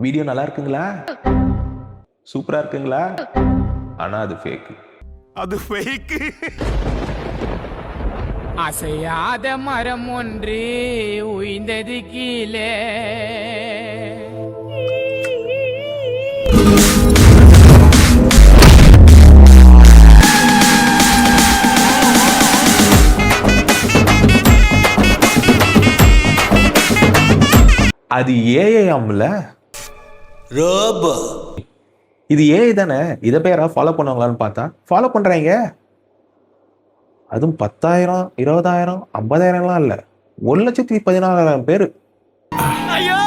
Video நல்லா இருக்குங்களா? சூப்பரா இருக்குங்களா? ஆனா அது ஃபேக். அது ஃபேக். அசையாத மரம் ஒன்று உய்ந்தது கீழே. அது ஏஐ ஆம்ல. ரோபோ. இது ஏஐ தானே. இதை பேரா ஃபாலோ பண்ணுவாங்களான்னு பார்த்தா ஃபாலோ பண்றாங்க. அதுவும் 10,000 20,000 50,000லாம் இல்ல, 1,14,000 பேரு. ஐயோ!